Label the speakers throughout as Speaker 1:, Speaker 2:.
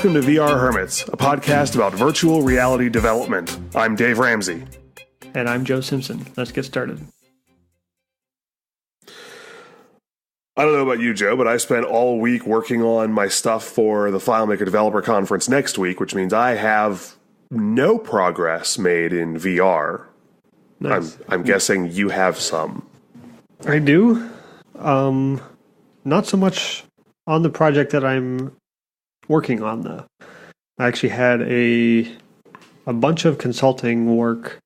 Speaker 1: Welcome to VR Hermits, a podcast about virtual reality development. I'm Dave Ramsey.
Speaker 2: And I'm Joe Simpson. Let's get started.
Speaker 1: I don't know about you, Joe, but I spent all week working on my stuff for the FileMaker Developer Conference next week, which means I have no progress made in VR.
Speaker 2: Nice.
Speaker 1: I'm guessing you have some.
Speaker 2: I do. Not so much on the project that I'm working on, though. I actually had a bunch of consulting work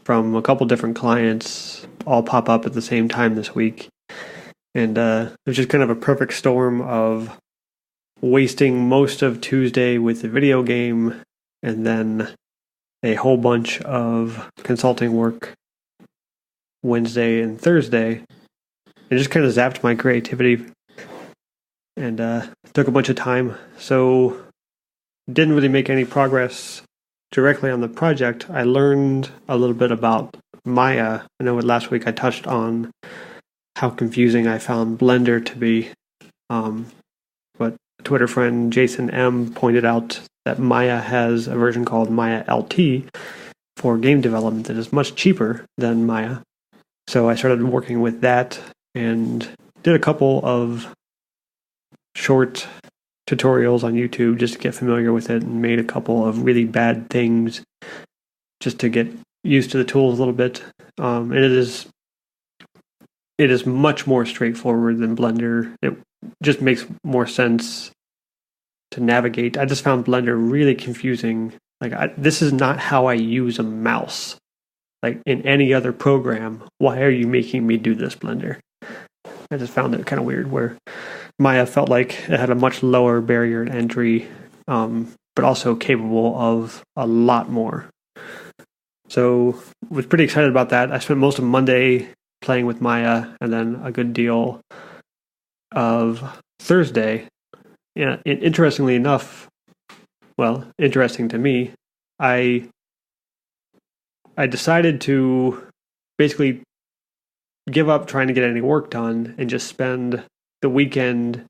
Speaker 2: from a couple different clients all pop up at the same time this week. And it was just kind of a perfect storm of wasting most of Tuesday with the video game and then a whole bunch of consulting work Wednesday and Thursday. It just kind of zapped my creativity and took a bunch of time. So didn't really make any progress directly on the project. I learned a little bit about Maya. I know last week I touched on how confusing I found Blender to be. But Twitter friend Jason M. pointed out that Maya has a version called Maya LT for game development that is much cheaper than Maya. So I started working with that and did a couple of short tutorials on YouTube just to get familiar with it and made a couple of really bad things just to get used to the tools a little bit. And it is much more straightforward than Blender. It just makes more sense to navigate. I just found Blender really confusing. This is not how I use a mouse. Like in any other program, why are you making me do this, Blender? I just found it kind of weird where Maya felt like it had a much lower barrier to entry, but also capable of a lot more. So was pretty excited about that. I spent most of Monday playing with Maya and then a good deal of Thursday. Yeah, interestingly enough, well, interesting to me, I decided to basically give up trying to get any work done and just spend the weekend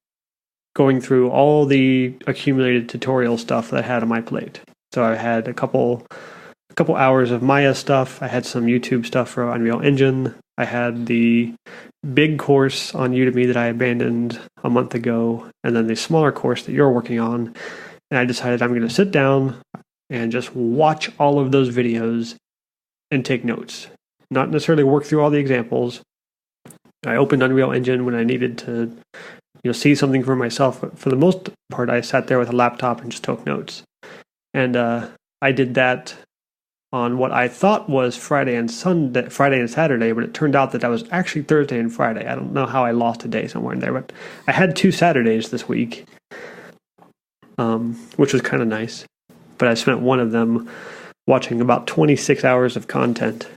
Speaker 2: going through all the accumulated tutorial stuff that I had on my plate. So I had a couple hours of Maya stuff. I had some YouTube stuff for Unreal Engine. I had the big course on Udemy that I abandoned a month ago, and then the smaller course that you're working on. And I decided I'm going to sit down and just watch all of those videos and take notes. Not necessarily work through all the examples. I opened Unreal Engine when I needed to, see something for myself. But for the most part, I sat there with a laptop and just took notes. And I did that on what I thought was Friday and Saturday, but it turned out that was actually Thursday and Friday. I don't know how I lost a day somewhere in there, but I had 2 Saturdays this week, which was kind of nice. But I spent one of them watching about 26 hours of content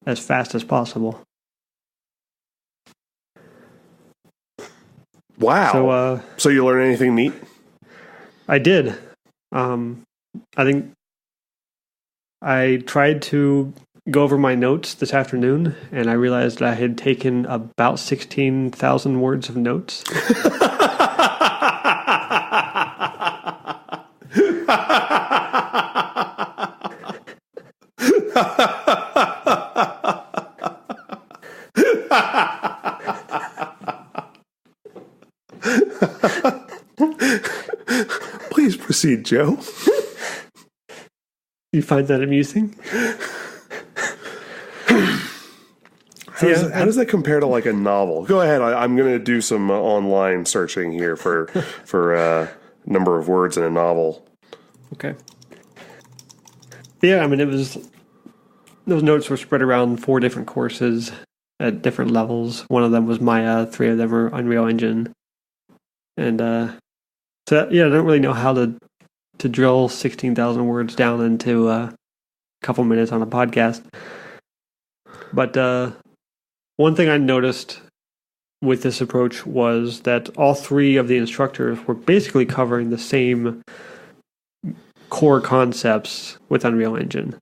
Speaker 2: as fast as possible.
Speaker 1: Wow. So you learned anything neat?
Speaker 2: I did. I think I tried to go over my notes this afternoon, and I realized that I had taken about 16,000 words of notes.
Speaker 1: Please proceed, Joe.
Speaker 2: You find that amusing?
Speaker 1: How does that compare to like a novel? Go ahead. I'm going to do some online searching here for number of words in a novel.
Speaker 2: Okay. Yeah, I mean, those notes were spread around 4 different courses at different levels. One of them was Maya, 3 of them were Unreal Engine. And I don't really know how to drill 16,000 words down into a couple minutes on a podcast. But one thing I noticed with this approach was that all 3 of the instructors were basically covering the same core concepts with Unreal Engine.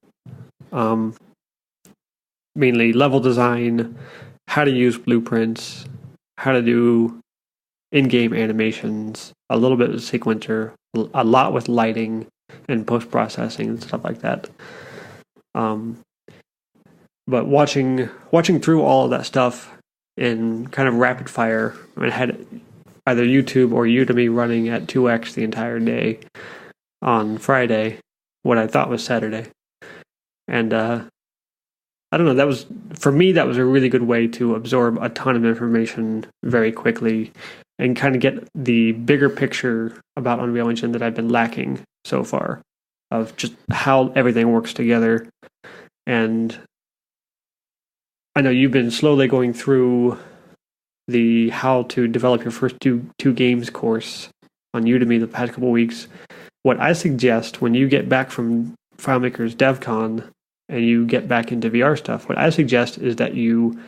Speaker 2: Mainly level design, how to use blueprints, how to do in-game animations, a little bit of sequencer, a lot with lighting and post-processing and stuff like that. But watching through all of that stuff in kind of rapid fire, I had either YouTube or Udemy running at 2x the entire day on Friday, what I thought was Saturday. And I don't know, that was, for me, that was a really good way to absorb a ton of information very quickly and kind of get the bigger picture about Unreal Engine that I've been lacking so far, of just how everything works together. And I know you've been slowly going through the how to develop your first two games course on Udemy the past couple weeks. What I suggest when you get back from FileMaker's DevCon and you get back into VR stuff, what I suggest is that you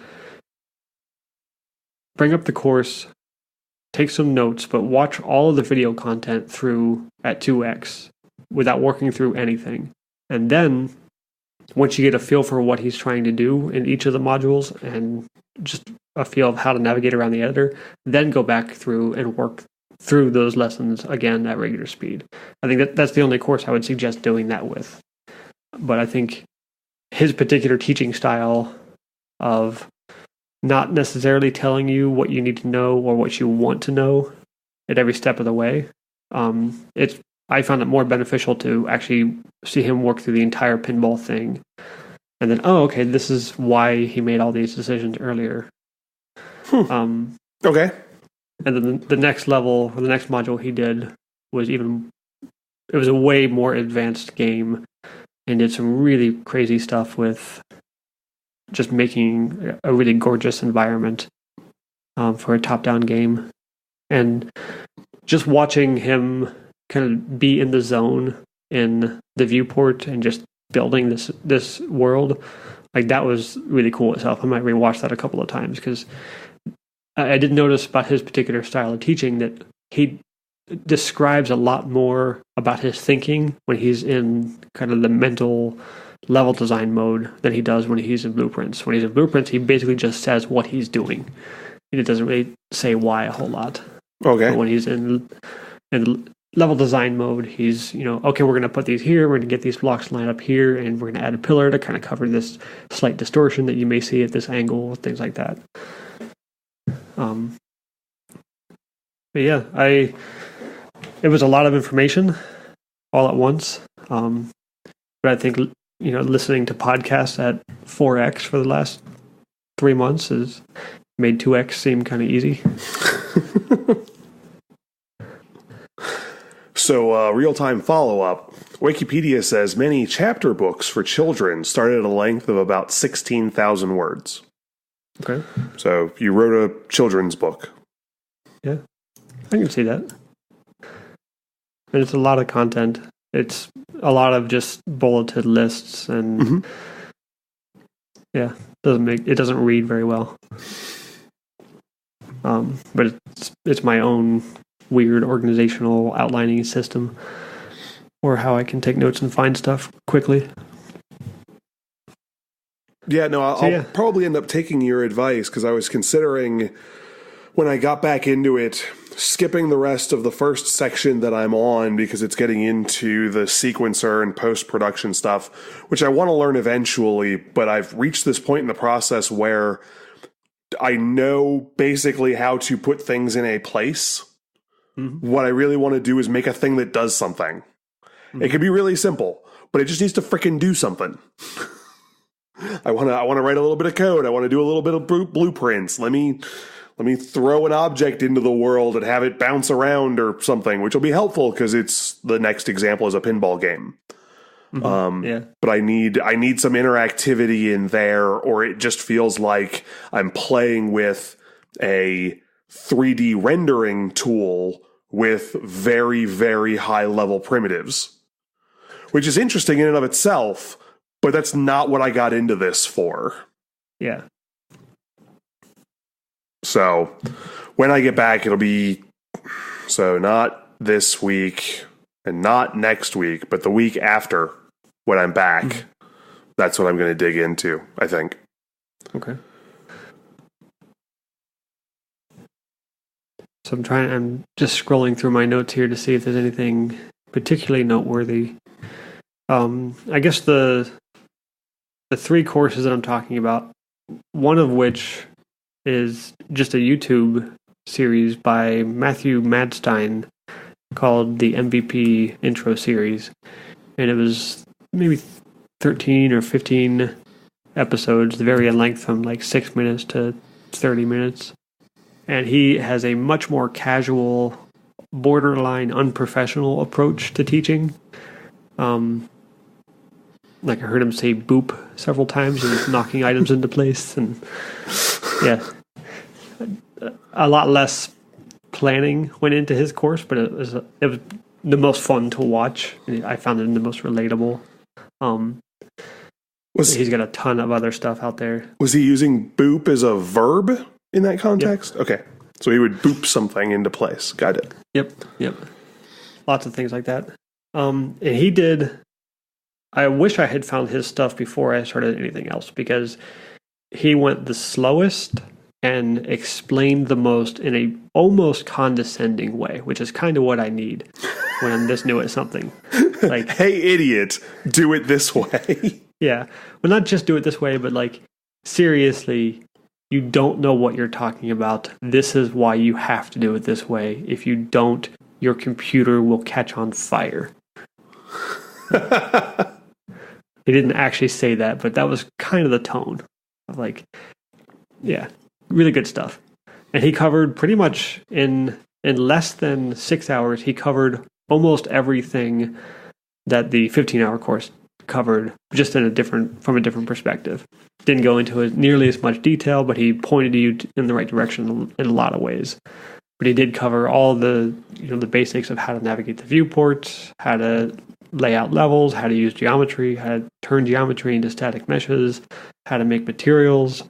Speaker 2: bring up the course, take some notes, but watch all of the video content through at 2x without working through anything. And then once you get a feel for what he's trying to do in each of the modules and just a feel of how to navigate around the editor, then go back through and work through those lessons again at regular speed. I think that's the only course I would suggest doing that with. But I think his particular teaching style of not necessarily telling you what you need to know or what you want to know at every step of the way, I found it more beneficial to actually see him work through the entire pinball thing. And then, okay, this is why he made all these decisions earlier.
Speaker 1: Okay.
Speaker 2: And then the next level, or the next module he did was it was a way more advanced game and did some really crazy stuff with just making a really gorgeous environment for a top-down game. And just watching him kind of be in the zone in the viewport and just building this world, like that was really cool itself. I might rewatch that a couple of times because I did notice about his particular style of teaching that he describes a lot more about his thinking when he's in kind of the mental level design mode than he does when he's in Blueprints. When he's in Blueprints, he basically just says what he's doing. He doesn't really say why a whole lot.
Speaker 1: Okay.
Speaker 2: But when he's in level design mode, he's, okay, we're going to put these here, we're going to get these blocks lined up here, and we're going to add a pillar to kind of cover this slight distortion that you may see at this angle, things like that. But yeah, it was a lot of information all at once. But I think, listening to podcasts at 4x for the last 3 months has made 2x seem kind of easy.
Speaker 1: So, real-time follow-up. Wikipedia says many chapter books for children start at a length of about 16,000 words.
Speaker 2: Okay.
Speaker 1: So, you wrote a children's book.
Speaker 2: Yeah, I can see that. And it's a lot of content. It's a lot of just bulleted lists and yeah, it doesn't read very well. But it's my own weird organizational outlining system, or how I can take notes and find stuff quickly.
Speaker 1: Yeah, no, I'll probably end up taking your advice because I was considering when I got back into it, skipping the rest of the first section that I'm on because it's getting into the sequencer and post-production stuff, which I want to learn eventually, but I've reached this point in the process where I know basically how to put things in a place. Mm-hmm. What I really want to do is make a thing that does something. Mm-hmm. It could be really simple, but it just needs to frickin' do something. I want to write a little bit of code. I want to do a little bit of blueprints. Let me throw an object into the world and have it bounce around or something, which will be helpful because it's the next example is a pinball game. Mm-hmm. But I need some interactivity in there, or it just feels like I'm playing with a 3D rendering tool with very, very high level primitives, which is interesting in and of itself, but that's not what I got into this for.
Speaker 2: Yeah.
Speaker 1: So when I get back, it'll be not this week and not next week, but the week after when I'm back. Mm-hmm. That's what I'm going to dig into, I think.
Speaker 2: Okay. So I'm just scrolling through my notes here to see if there's anything particularly noteworthy. I guess the three courses that I'm talking about, one of which is just a YouTube series by Matthew Madstein called the MVP Intro Series. And it was maybe 13 or 15 episodes, vary in length from like 6 minutes to 30 minutes. And he has a much more casual, borderline unprofessional approach to teaching. Like I heard him say boop several times and knocking items into place. And yeah, a lot less planning went into his course, but it was the most fun to watch. I found it the most relatable. He's got a ton of other stuff out there.
Speaker 1: Was he using boop as a verb in that context? Yep. Okay. So he would boop something into place. Got it.
Speaker 2: Yep. Lots of things like that. And he did... I wish I had found his stuff before I started anything else, because he went the slowest and explained the most in a almost condescending way, which is kind of what I need when I'm this new at something. Like,
Speaker 1: hey, idiot, do it this way.
Speaker 2: Yeah. Well, not just do it this way, but like, seriously, you don't know what you're talking about. This is why you have to do it this way. If you don't, your computer will catch on fire. He didn't actually say that, but that was kind of the tone of like, yeah, really good stuff. And he covered pretty much in less than 6 hours, he covered almost everything that the 15-hour course covered, just from a different perspective. Didn't go into it nearly as much detail, but he pointed you in the right direction in a lot of ways. But he did cover all the basics of how to navigate the viewports, how to lay out levels, how to use geometry, how to turn geometry into static meshes, how to make materials,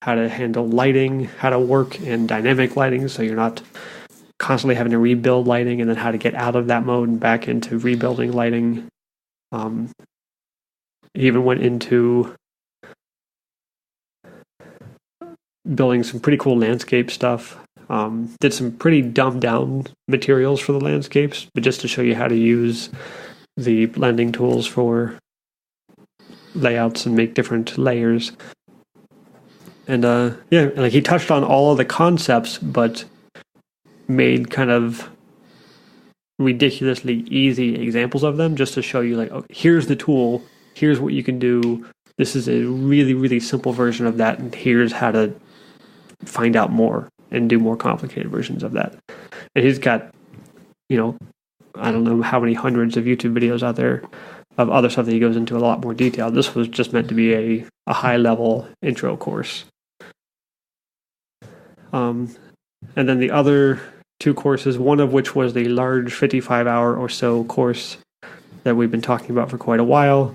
Speaker 2: how to handle lighting, how to work in dynamic lighting so you're not constantly having to rebuild lighting, and then how to get out of that mode and back into rebuilding lighting. He even went into building some pretty cool landscape stuff. Did some pretty dumbed down materials for the landscapes, but just to show you how to use the blending tools for layouts and make different layers. And like he touched on all of the concepts, but made kind of ridiculously easy examples of them just to show you like, oh, here's the tool, here's what you can do. This is a really, really simple version of that, and here's how to find out more and do more complicated versions of that. And he's got, I don't know how many hundreds of YouTube videos out there of other stuff that he goes into a lot more detail. This was just meant to be a high-level intro course. And then the other two courses, one of which was the large 55-hour or so course that we've been talking about for quite a while.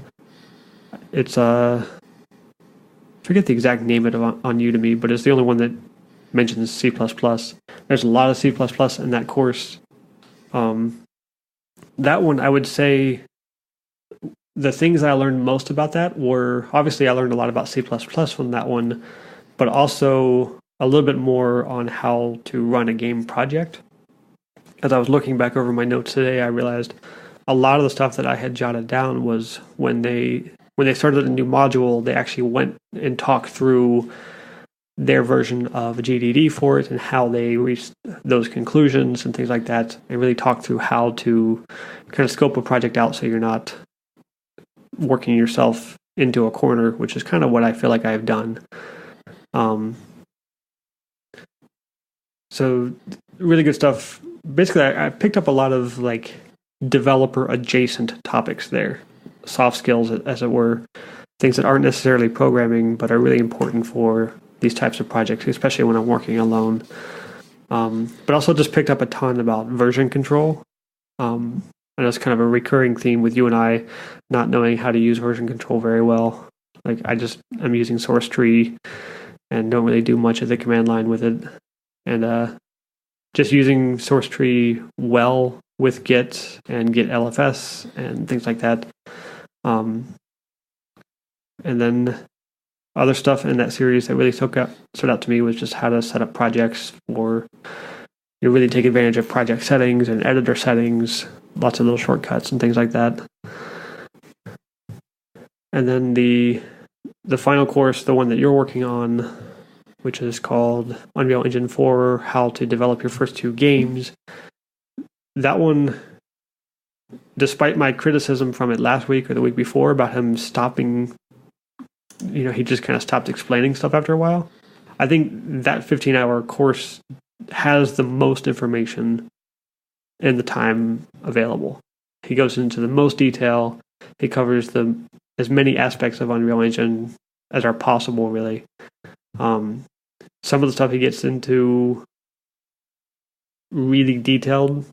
Speaker 2: It's I forget the exact name of it on Udemy, but it's the only one that mentions C++. There's a lot of C++ in that course. That one, I would say, the things I learned most about that were, obviously I learned a lot about C++ from that one, but also a little bit more on how to run a game project. As I was looking back over my notes today, I realized a lot of the stuff that I had jotted down was when they started a new module, they actually went and talked through their version of a GDD for it and how they reached those conclusions and things like that. They really talked through how to kind of scope a project out so you're not working yourself into a corner, which is kind of what I feel like I've done. So really good stuff. Basically, I picked up a lot of like developer adjacent topics there, soft skills as it were, things that aren't necessarily programming but are really important for these types of projects, especially when I'm working alone. But also just picked up a ton about version control. And it's kind of a recurring theme with you and I not knowing how to use version control very well. Like I'm using source tree and don't really do much of the command line with it. And just using source tree well with Git and Git LFS and things like that. And then other stuff in that series that really stood out to me was just how to set up projects for really take advantage of project settings and editor settings, lots of little shortcuts and things like that. And then the final course, the one that you're working on, which is called Unreal Engine 4, How to Develop Your First 2 Games. That one, despite my criticism from it last week or the week before about him stopping, he just kind of stopped explaining stuff after a while. I think that 15-hour course has the most information in the time available. He goes into the most detail. He covers as many aspects of Unreal Engine as are possible, really. Some of the stuff he gets into really detailed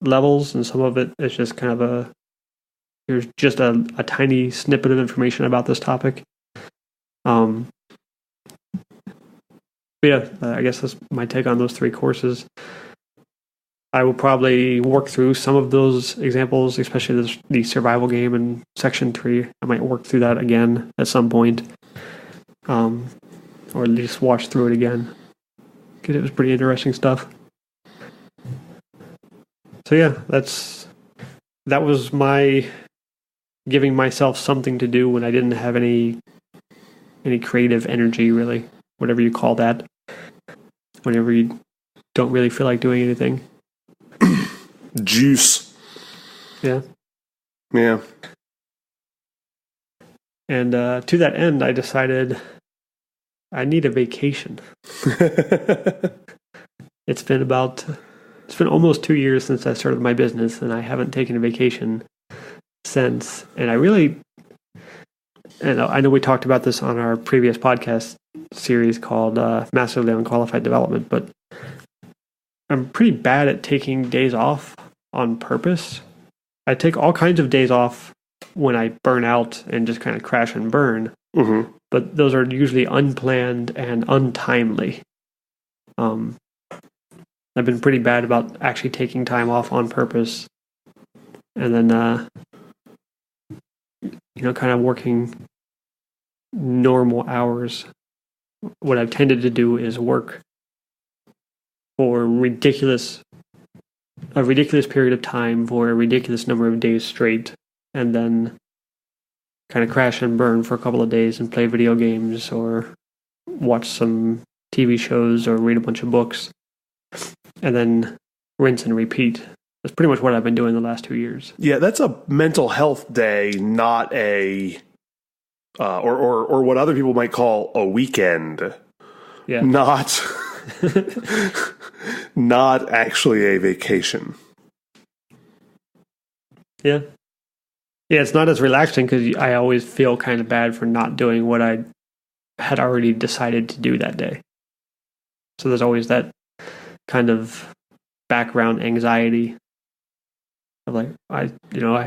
Speaker 2: levels, and some of it is just kind of here's just a tiny snippet of information about this topic. But yeah, I guess that's my take on those 3 courses. I will probably work through some of those examples, especially the survival game in section 3. I might work through that again at some point, or at least watch through it again, because it was pretty interesting stuff. So yeah, that was my giving myself something to do when I didn't have any creative energy, really, whatever you call that, whenever you don't really feel like doing anything.
Speaker 1: Juice.
Speaker 2: Yeah. And to that end, I decided I need a vacation. It's been almost 2 years since I started my business, and I haven't taken a vacation since. And I know we talked about this on our previous podcast series called Massively Unqualified Development, but I'm pretty bad at taking days off on purpose. I take all kinds of days off when I burn out and just kind of crash and burn.
Speaker 1: Mm-hmm.
Speaker 2: But those are usually unplanned and untimely. I've been pretty bad about actually taking time off on purpose, and then kind of working normal hours. What I've tended to do is work for a ridiculous period of time for a ridiculous number of days straight, and then kind of crash and burn for a couple of days and play video games or watch some TV shows or read a bunch of books, and then rinse and repeat. That's pretty much what I've been doing the last 2 years.
Speaker 1: Yeah, that's a mental health day, not a or what other people might call a weekend.
Speaker 2: Yeah.
Speaker 1: Not not actually a vacation.
Speaker 2: Yeah. Yeah, it's not as relaxing because I always feel kind of bad for not doing what I had already decided to do that day. So there's always that kind of background anxiety of like, I've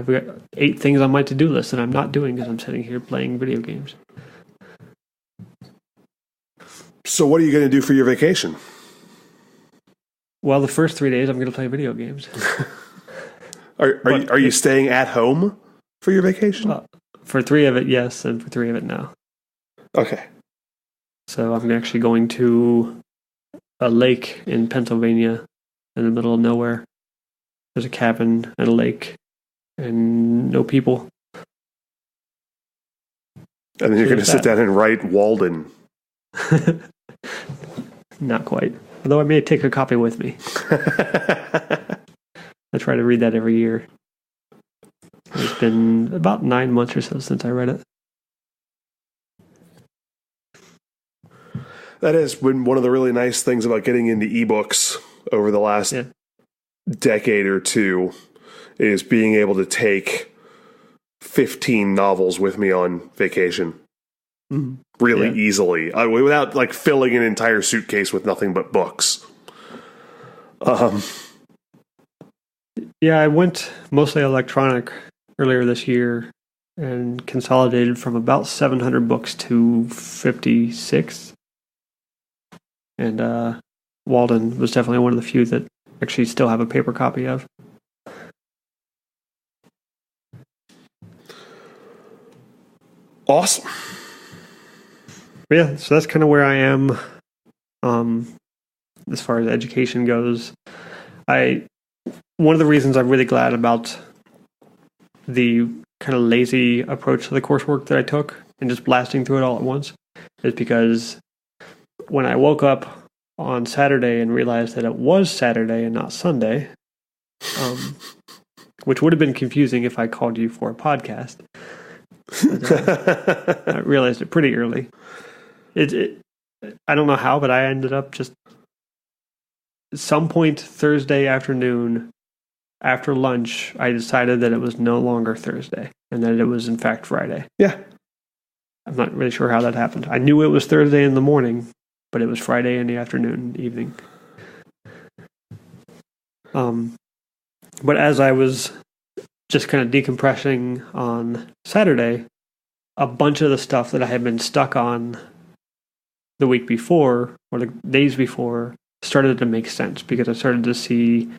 Speaker 2: got 8 things on my to-do list that I'm not doing because I'm sitting here playing video games.
Speaker 1: So what are you going to do for your vacation?
Speaker 2: Well, the first 3 days I'm going to play video games.
Speaker 1: Are you staying at home for your vacation?
Speaker 2: For 3 of it, yes, and for 3 of it, no.
Speaker 1: Okay.
Speaker 2: So I'm actually going to a lake in Pennsylvania in the middle of nowhere. There's a cabin and a lake and no people.
Speaker 1: And then you're going to sit down and write Walden.
Speaker 2: Not quite. Although I may take a copy with me. I try to read that every year. It's been about 9 months or so since I read it.
Speaker 1: That has been one of the really nice things about getting into ebooks over the last decade or two, is being able to take 15 novels with me on vacation really easily, without like filling an entire suitcase with nothing but books.
Speaker 2: Yeah, I went mostly electronic earlier this year and consolidated from about 700 books to 56. And Walden was definitely one of the few that actually still have a paper copy of. as far as education goes. One of the reasons I'm really glad about the kind of lazy approach to the coursework that I took and just blasting through it all at once is because when I woke up on Saturday and realized that it was Saturday and not Sunday, which would have been confusing if I called you for a podcast. But, I realized it pretty early. I don't know how, but I ended up just at some point Thursday afternoon after lunch, I decided that it was no longer Thursday and that it was in fact Friday.
Speaker 1: Yeah.
Speaker 2: I'm not really sure how that happened. I knew it was Thursday in the morning, but it was Friday in the afternoon, evening. But as I was just kind of decompressing on Saturday, a bunch of the stuff that I had been stuck on the week before or the days before started to make sense because I started to see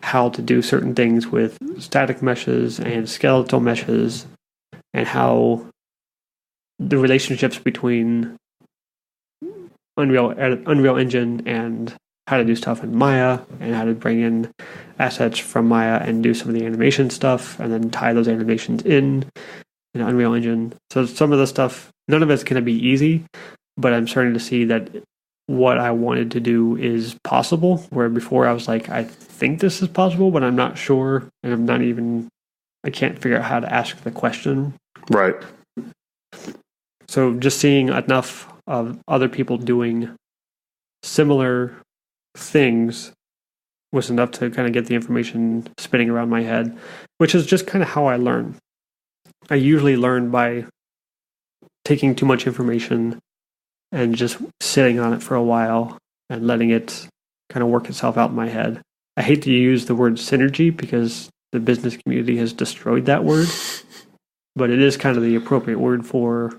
Speaker 2: how to do certain things with static meshes and skeletal meshes and how the relationships between Unreal Engine and how to do stuff in Maya and how to bring in assets from Maya and do some of the animation stuff and then tie those animations in Unreal Engine. So some of the stuff, none of it's going to be easy, but I'm starting to see that what I wanted to do is possible, where before I was like, I think this is possible, but I'm not sure, and I can't figure out how to ask the question.
Speaker 1: Right.
Speaker 2: So just seeing enough of other people doing similar things was enough to kind of get the information spinning around my head, which is just kind of how I learn. I usually learn by taking too much information and just sitting on it for a while and letting it kind of work itself out in my head. I hate to use the word synergy because the business community has destroyed that word, but it is kind of the appropriate word for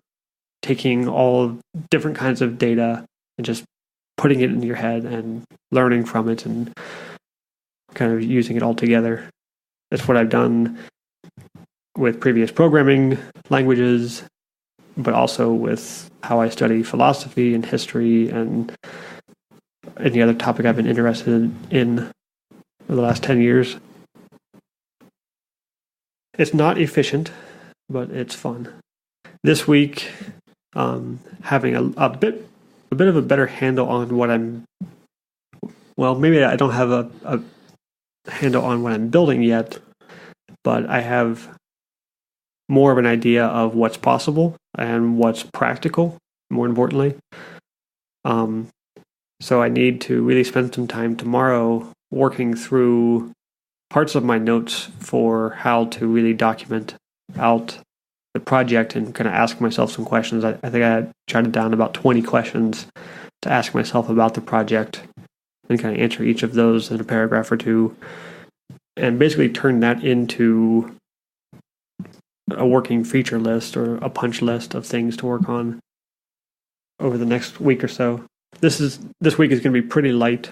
Speaker 2: taking all different kinds of data and just putting it in your head and learning from it and kind of using it all together. That's what I've done with previous programming languages, but also with how I study philosophy and history and any other topic I've been interested in for the last 10 years. It's not efficient, but it's fun. This week, having a bit of a better handle on what maybe I don't have a handle on what I'm building yet, but I have more of an idea of what's possible and what's practical, more importantly. So I need to really spend some time tomorrow working through parts of my notes for how to really document out the project and kind of ask myself some questions. I think I jotted down about 20 questions to ask myself about the project and kind of answer each of those in a paragraph or two and basically turn that into a working feature list or a punch list of things to work on over the next week or so. This week is going to be pretty light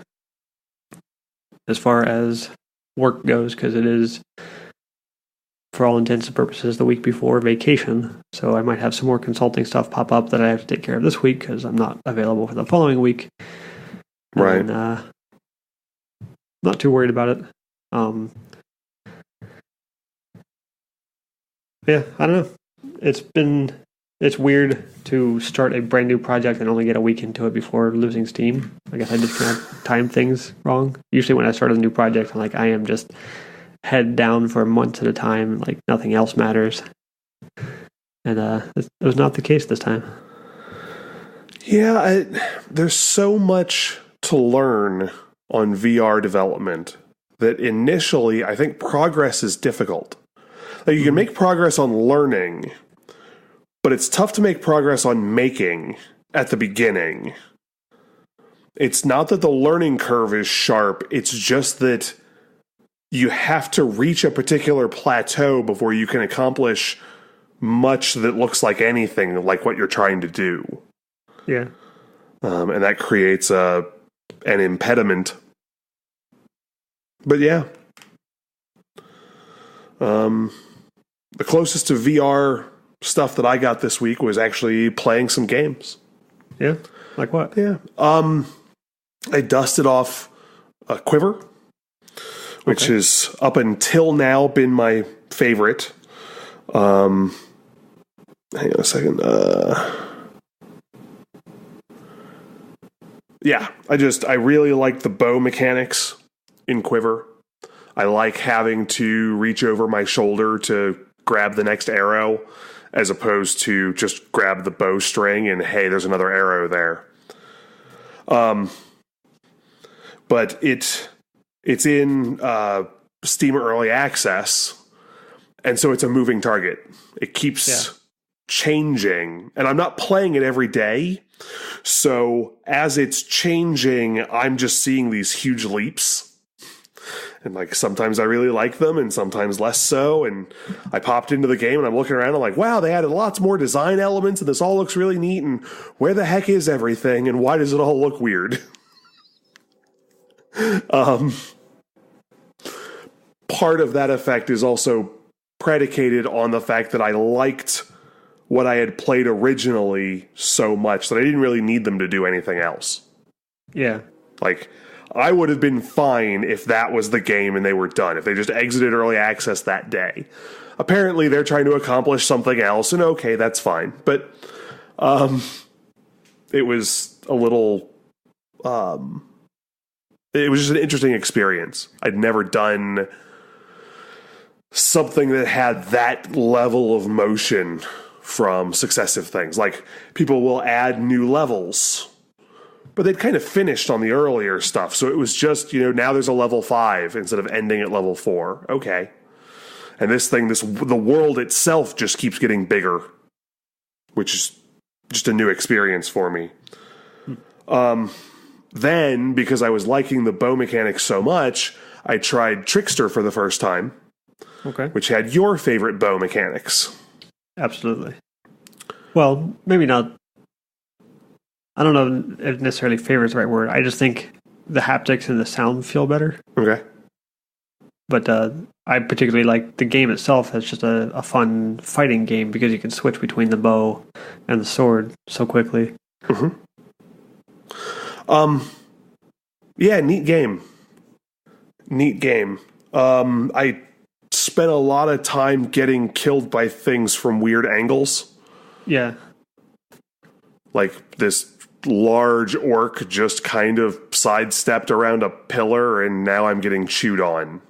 Speaker 2: as far as work goes because it is, for all intents and purposes, the week before vacation. So I might have some more consulting stuff pop up that I have to take care of this week because I'm not available for the following week.
Speaker 1: Right.
Speaker 2: And, not too worried about it. Yeah, I don't know. It's weird to start a brand new project and only get a week into it before losing steam. I guess I just kind of time things wrong. Usually when I start a new project, I'm like, I am just head down for months at a time, like nothing else matters. And it was not the case this time.
Speaker 1: Yeah, there's so much to learn on VR development that initially I think progress is difficult. Like you can make progress on learning, but it's tough to make progress on making at the beginning. It's not that the learning curve is sharp, it's just that you have to reach a particular plateau before you can accomplish much that looks like anything like what you're trying to do.
Speaker 2: Yeah.
Speaker 1: And that creates an impediment. But yeah. The closest to VR stuff that I got this week was actually playing some games.
Speaker 2: Yeah? Like what?
Speaker 1: Yeah. I dusted off a Quiver, which has up until now been my favorite. Hang on a second. Yeah, I really like the bow mechanics in Quiver. I like having to reach over my shoulder to grab the next arrow as opposed to just grab the bowstring and, hey, there's another arrow there. But it's in Steam Early Access, and so it's a moving target. It keeps changing, and I'm not playing it every day. So as it's changing, I'm just seeing these huge leaps. And like sometimes I really like them and sometimes less so. And I popped into the game and I'm looking around and I'm like, wow, they added lots more design elements and this all looks really neat. And where the heck is everything? And why does it all look weird? Part of that effect is also predicated on the fact that I liked what I had played originally so much that I didn't really need them to do anything else.
Speaker 2: Yeah.
Speaker 1: Like, I would have been fine if that was the game and they were done, if they just exited early access that day. Apparently, they're trying to accomplish something else, and okay, that's fine. But it was a little... it was just an interesting experience. I'd never done something that had that level of motion from successive things. Like, people will add new levels, but they'd kind of finished on the earlier stuff. So it was just, now there's a level 5 instead of ending at level 4. Okay. And the world itself just keeps getting bigger, which is just a new experience for me. Then, because I was liking the bow mechanics so much, I tried Trickster for the first time, which had your favorite bow mechanics.
Speaker 2: Absolutely. Well, maybe not. I don't know if necessarily favorite is the right word. I just think the haptics and the sound feel better.
Speaker 1: Okay.
Speaker 2: But I particularly like the game itself as just a fun fighting game because you can switch between the bow and the sword so quickly.
Speaker 1: Mm-hmm. Yeah, neat game. I spent a lot of time getting killed by things from weird angles.
Speaker 2: Yeah.
Speaker 1: Like this large orc just kind of sidestepped around a pillar and now I'm getting chewed on.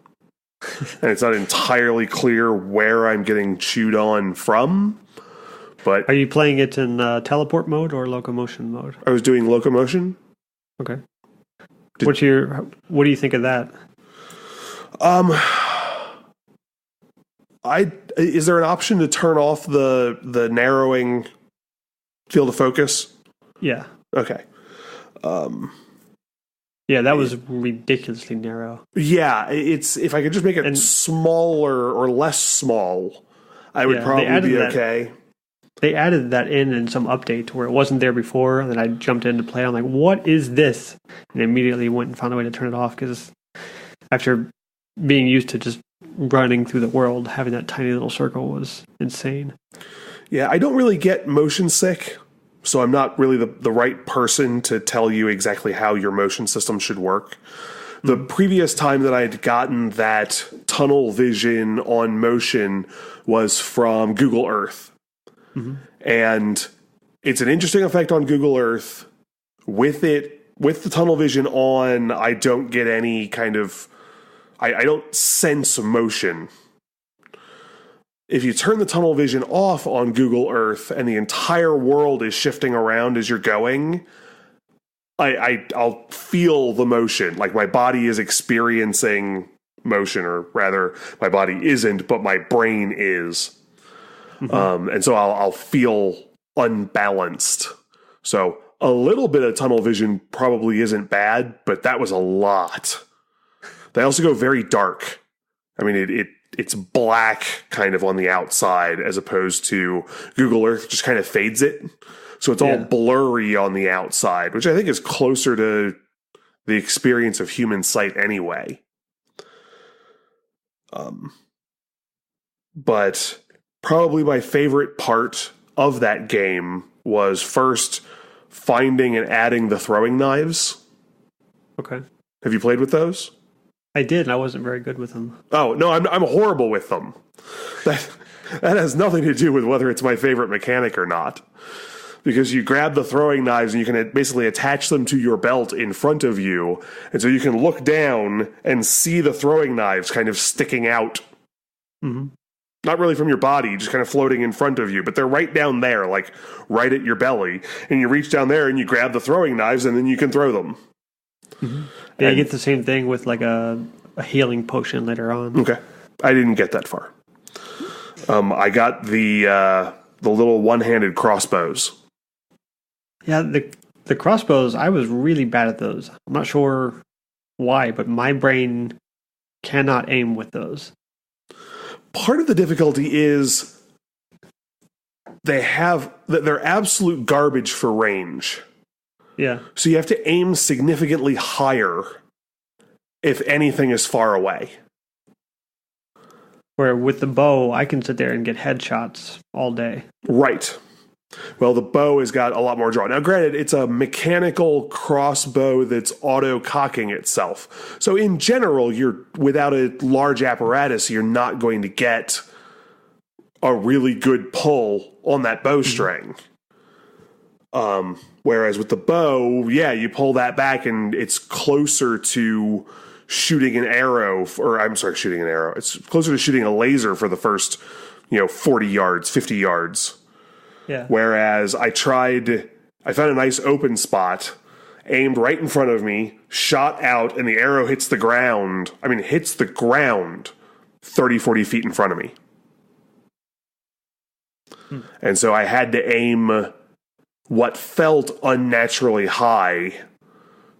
Speaker 1: And it's not entirely clear where I'm getting chewed on from. But
Speaker 2: are you playing it in teleport mode or locomotion mode?
Speaker 1: I was doing locomotion.
Speaker 2: Okay. What do you think of that?
Speaker 1: Is there an option to turn off the narrowing field of focus?
Speaker 2: Yeah.
Speaker 1: Okay.
Speaker 2: Yeah, that was ridiculously narrow.
Speaker 1: Yeah, it's if I could just make it smaller or less small, I would probably be okay.
Speaker 2: They added that in some update where it wasn't there before, and then I jumped in to play. I'm like, what is this? And immediately went and found a way to turn it off because after being used to just running through the world, having that tiny little circle was insane.
Speaker 1: Yeah, I don't really get motion sick, so I'm not really the right person to tell you exactly how your motion system should work. The previous time that I had gotten that tunnel vision on motion was from Google Earth. Mm-hmm. And it's an interesting effect on Google Earth. With the tunnel vision on, I don't get any kind of... I don't sense motion. If you turn the tunnel vision off on Google Earth and the entire world is shifting around as you're going, I'll feel the motion. Like my body is experiencing motion, or rather, my body isn't, but my brain is. Mm-hmm. And so I'll feel unbalanced. So a little bit of tunnel vision probably isn't bad, but that was a lot. They also go very dark. I mean, it's black kind of on the outside as opposed to Google Earth just kind of fades it. So it's all blurry on the outside, which I think is closer to the experience of human sight anyway. But probably my favorite part of that game was first finding and adding the throwing knives.
Speaker 2: Okay.
Speaker 1: Have you played with those?
Speaker 2: I did, and I wasn't very good with them.
Speaker 1: Oh, no, I'm horrible with them. That, that has nothing to do with whether it's my favorite mechanic or not. Because you grab the throwing knives and you can basically attach them to your belt in front of you. And so you can look down and see the throwing knives kind of sticking out.
Speaker 2: Mm-hmm.
Speaker 1: Not really from your body, just kind of floating in front of you. But they're right down there, like right at your belly. And you reach down there and you grab the throwing knives and then you can throw them.
Speaker 2: Mm-hmm. Yeah, you get the same thing with like a healing potion later on.
Speaker 1: Okay. I didn't get that far. I got the little one-handed crossbows.
Speaker 2: Yeah, the crossbows, I was really bad at those. I'm not sure why, but my brain cannot aim with those.
Speaker 1: Part of the difficulty is they're absolute garbage for range.
Speaker 2: Yeah.
Speaker 1: So you have to aim significantly higher if anything is far away.
Speaker 2: Where with the bow, I can sit there and get headshots all day.
Speaker 1: Right. Well, the bow has got a lot more draw. Now, granted, it's a mechanical crossbow that's auto-cocking itself. So in general, without a large apparatus, you're not going to get a really good pull on that bowstring. Whereas with the bow, yeah, you pull that back and it's closer to shooting an arrow, shooting an arrow. It's closer to shooting a laser for the first, 40 yards, 50 yards.
Speaker 2: Yeah.
Speaker 1: Whereas I found a nice open spot, aimed right in front of me, shot out, and the arrow hits the ground 30, 40 feet in front of me. And so I had to aim what felt unnaturally high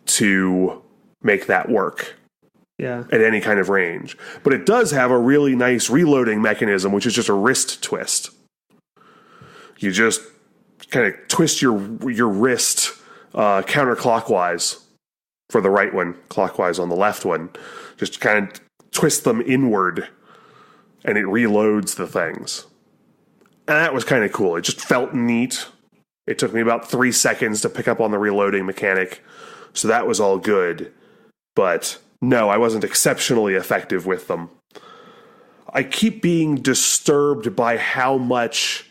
Speaker 1: to make that work.
Speaker 2: Yeah.
Speaker 1: At any kind of range. But it does have a really nice reloading mechanism, which is just a wrist twist. You just kind of twist your wrist counterclockwise for the right one, clockwise on the left one. Just kind of twist them inward, and it reloads the things. And that was kind of cool. It just felt neat. It took me about 3 seconds to pick up on the reloading mechanic, so that was all good. But no, I wasn't exceptionally effective with them. I keep being disturbed by how much,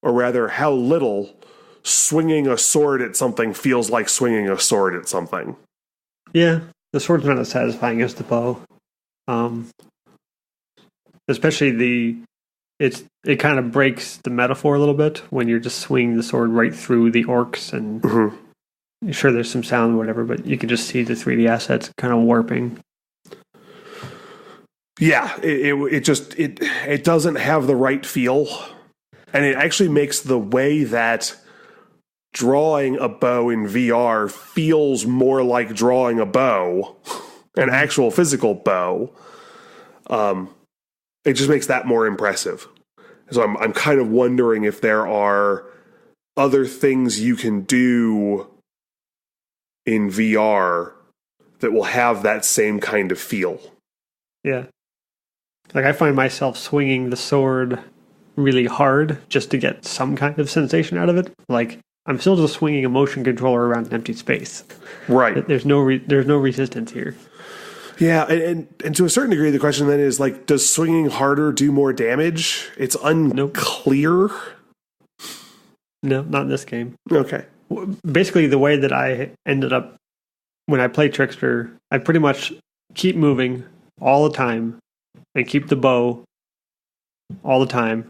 Speaker 1: or rather how little, swinging a sword at something feels like swinging a sword at something.
Speaker 2: Yeah, the sword's not as satisfying as the bow. Especially it kind of breaks the metaphor a little bit when you're just swinging the sword right through the orcs, and sure there's some sound or whatever, but you can just see the 3D assets kind of warping.
Speaker 1: Yeah, it doesn't have the right feel. And it actually makes the way that drawing a bow in VR feels more like drawing a bow, an actual physical bow. It just makes that more impressive. So I'm kind of wondering if there are other things you can do in VR that will have that same kind of feel.
Speaker 2: Yeah. Like I find myself swinging the sword really hard just to get some kind of sensation out of it. Like I'm still just swinging a motion controller around an empty space.
Speaker 1: Right.
Speaker 2: There's no resistance here.
Speaker 1: Yeah, and to a certain degree, the question then is like, does swinging harder do more damage? It's unclear.
Speaker 2: No, not in this game.
Speaker 1: Okay.
Speaker 2: Basically, the way that I ended up when I play Trickster, I pretty much keep moving all the time and keep the bow all the time.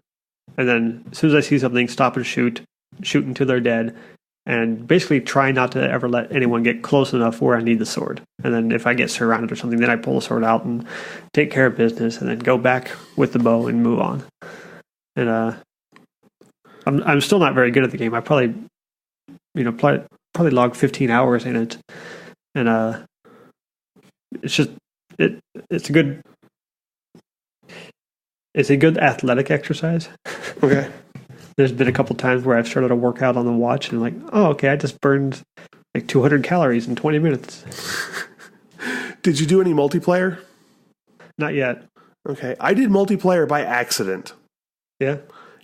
Speaker 2: And then as soon as I see something, stop and shoot until they're dead. And basically try not to ever let anyone get close enough where I need the sword. And then if I get surrounded or something, then I pull the sword out and take care of business and then go back with the bow and move on. And I'm still not very good at the game. I probably logged 15 hours in it. And it's just it's a good athletic exercise.
Speaker 1: Okay.
Speaker 2: There's been a couple times where I've started a workout on the watch and like, oh, okay, I just burned like 200 calories in 20 minutes.
Speaker 1: Did you do any multiplayer?
Speaker 2: Not yet.
Speaker 1: Okay. I did multiplayer by accident.
Speaker 2: Yeah?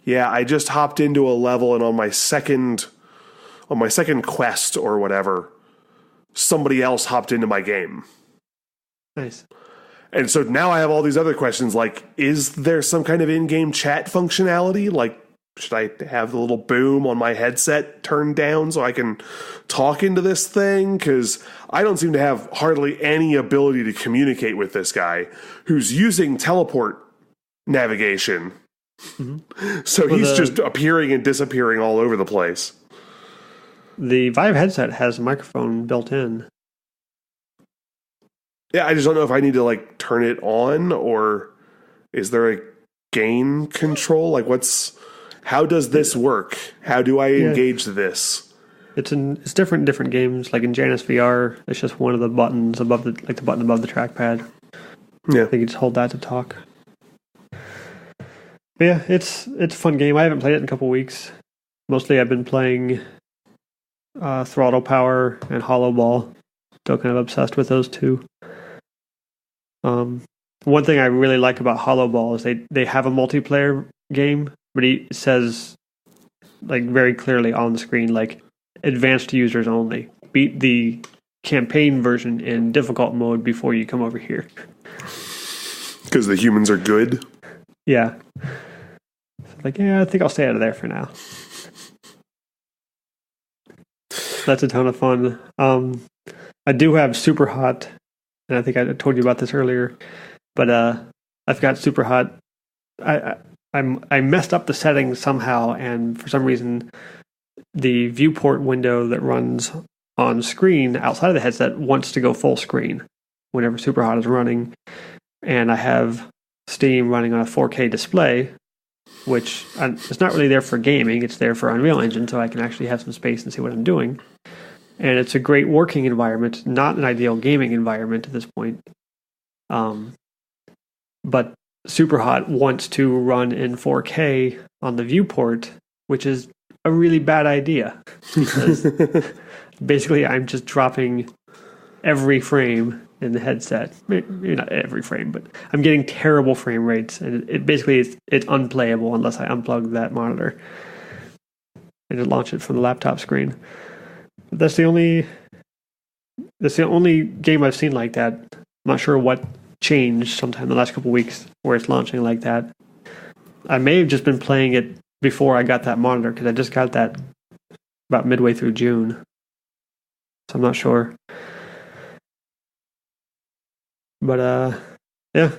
Speaker 1: Yeah, I just hopped into a level, and on my second quest or whatever, somebody else hopped into my game.
Speaker 2: Nice.
Speaker 1: And so now I have all these other questions, like, is there some kind of in-game chat functionality? Like, should I have the little boom on my headset turned down so I can talk into this thing? Because I don't seem to have hardly any ability to communicate with this guy who's using teleport navigation. Mm-hmm. So he's just appearing and disappearing all over the place.
Speaker 2: The Vive headset has a microphone built in.
Speaker 1: Yeah, I just don't know if I need to like turn it on, or is there a gain control? Like, how does this work? How do I engage this?
Speaker 2: It's different in different games. Like in Janus VR, it's just one of the buttons above the button above the trackpad.
Speaker 1: Yeah,
Speaker 2: I think you just hold that to talk. But yeah, it's a fun game. I haven't played it in a couple weeks. Mostly, I've been playing Throttle Power and Hollow Ball. Still kind of obsessed with those two. One thing I really like about Hollow Ball is they have a multiplayer game, but it says like very clearly on the screen, like advanced users only. Beat the campaign version in difficult mode before you come over here.
Speaker 1: Because the humans are good?
Speaker 2: Yeah. Like, yeah, I think I'll stay out of there for now. That's a ton of fun. I do have Super Hot, and I think I told you about this earlier, but I've got Super Hot. I messed up the settings somehow, and for some reason, the viewport window that runs on screen outside of the headset wants to go full screen whenever Super Hot is running, and I have Steam running on a 4K display, which it's not really there for gaming. It's there for Unreal Engine, so I can actually have some space and see what I'm doing. And it's a great working environment, not an ideal gaming environment at this point. But Superhot wants to run in 4K on the viewport, which is a really bad idea. Because basically I'm just dropping every frame in the headset. Maybe not every frame, but I'm getting terrible frame rates. And it basically it's unplayable unless I unplug that monitor and launch it from the laptop screen. That's the only game I've seen like that. I'm not sure what changed sometime in the last couple of weeks where it's launching like that. I may have just been playing it before I got that monitor because I just got that about midway through June. So I'm not sure. But yeah,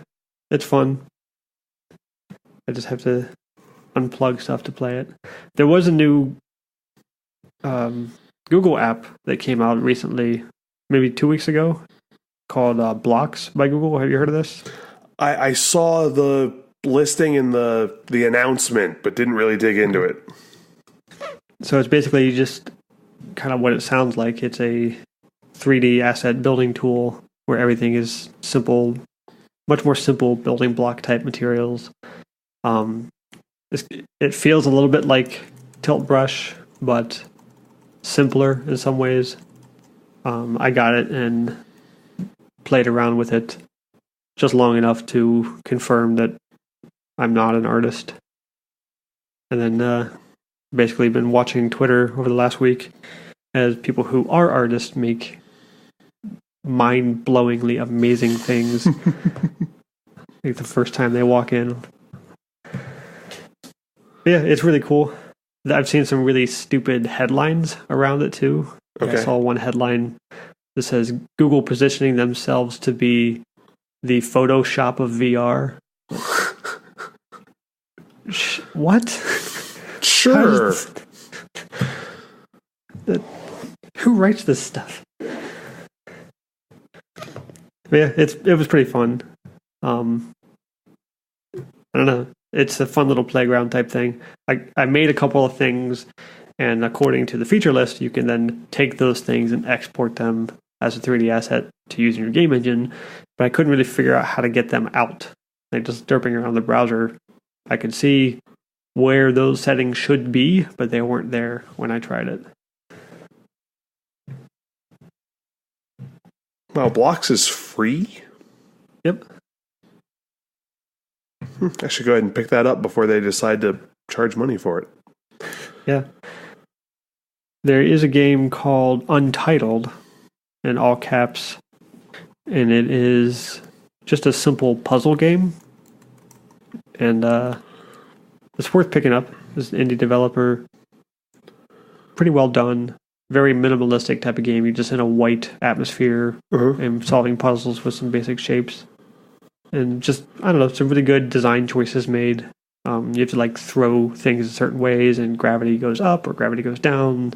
Speaker 2: it's fun. I just have to unplug stuff to play it. There was a new Google app that came out recently, maybe 2 weeks ago, called Blocks by Google. Have you heard of this?
Speaker 1: I saw the listing in the announcement, but didn't really dig into it.
Speaker 2: So it's basically just kind of what it sounds like. It's a 3D asset building tool where everything is simple, much more simple building block type materials. It feels a little bit like Tilt Brush, but simpler in some ways. I got it and played around with it just long enough to confirm that I'm not an artist. And then basically been watching Twitter over the last week as people who are artists make mind-blowingly amazing things. Like the first time they walk in. Yeah, it's really cool. I've seen some really stupid headlines around it too. Okay. I saw one headline that says Google positioning themselves to be the Photoshop of VR. What?
Speaker 1: Sure.
Speaker 2: Who writes this stuff? But yeah, it was pretty fun. I don't know. It's a fun little playground type thing. I made a couple of things, and according to the feature list, you can then take those things and export them as a 3D asset to use in your game engine. But I couldn't really figure out how to get them out. Like just derping around the browser, I could see where those settings should be, but they weren't there when I tried it.
Speaker 1: Wow, Blocks is free?
Speaker 2: Yep.
Speaker 1: I should go ahead and pick that up before they decide to charge money for it.
Speaker 2: Yeah. There is a game called Untitled, in all caps. And it is just a simple puzzle game. And it's worth picking up. It's an indie developer. Pretty well done. Very minimalistic type of game. You're just in a white atmosphere and solving puzzles with some basic shapes. And just, I don't know, some really good design choices made. You have to like throw things in certain ways, and gravity goes up or gravity goes down.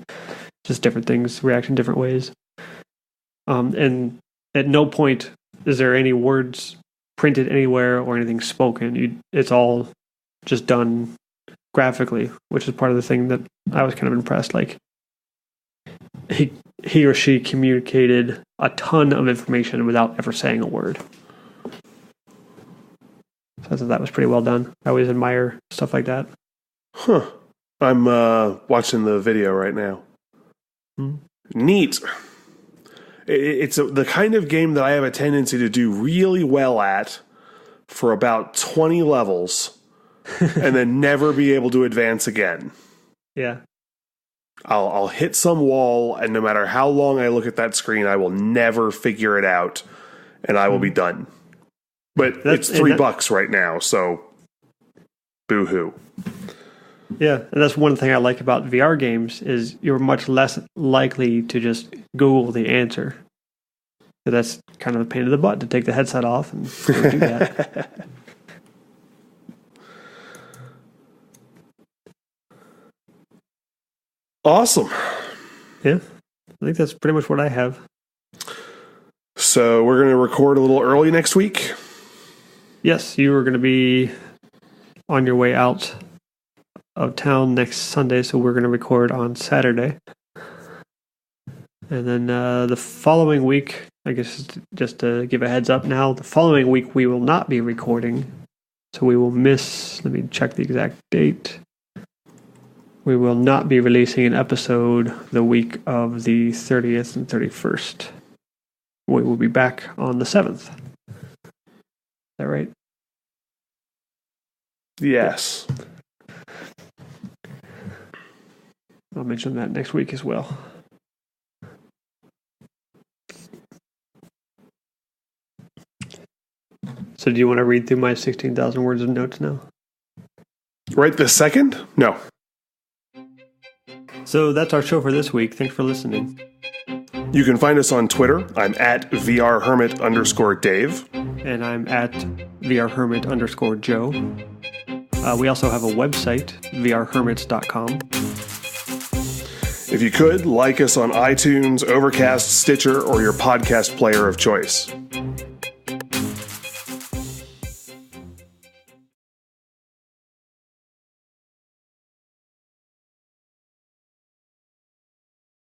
Speaker 2: Just different things react in different ways. And at no point is there any words printed anywhere or anything spoken. It's all just done graphically, which is part of the thing that I was kind of impressed. Like he or she communicated a ton of information without ever saying a word. So I thought that was pretty well done. I always admire stuff like that.
Speaker 1: Huh. I'm watching the video right now. Neat. It's the kind of game that I have a tendency to do really well at for about 20 levels and then never be able to advance again.
Speaker 2: Yeah.
Speaker 1: I'll hit some wall, and no matter how long I look at that screen, I will never figure it out, and I will be done. But it's $3 right now, so boo-hoo.
Speaker 2: Yeah, and that's one thing I like about VR games is you're much less likely to just Google the answer. So that's kind of a pain in the butt to take the headset off and do that.
Speaker 1: Awesome.
Speaker 2: Yeah, I think that's pretty much what I have.
Speaker 1: So we're going to record a little early next week?
Speaker 2: Yes, you are going to be on your way out of town next Sunday, so we're going to record on Saturday. And then the following week, I guess just to give a heads up now, the following week we will not be recording. So we will miss, let me check the exact date. We will not be releasing an episode the week of the 30th and 31st. We will be back on the 7th. Is that right?
Speaker 1: Yes.
Speaker 2: I'll mention that next week as well. So do you want to read through my 16,000 words of notes now?
Speaker 1: Right this second? No.
Speaker 2: So that's our show for this week. Thanks for listening.
Speaker 1: You can find us on Twitter. I'm at VRHermit_Dave.
Speaker 2: And I'm at VRHermit_Joe. We also have a website, vrhermits.com.
Speaker 1: If you could, like us on iTunes, Overcast, Stitcher, or your podcast player of choice.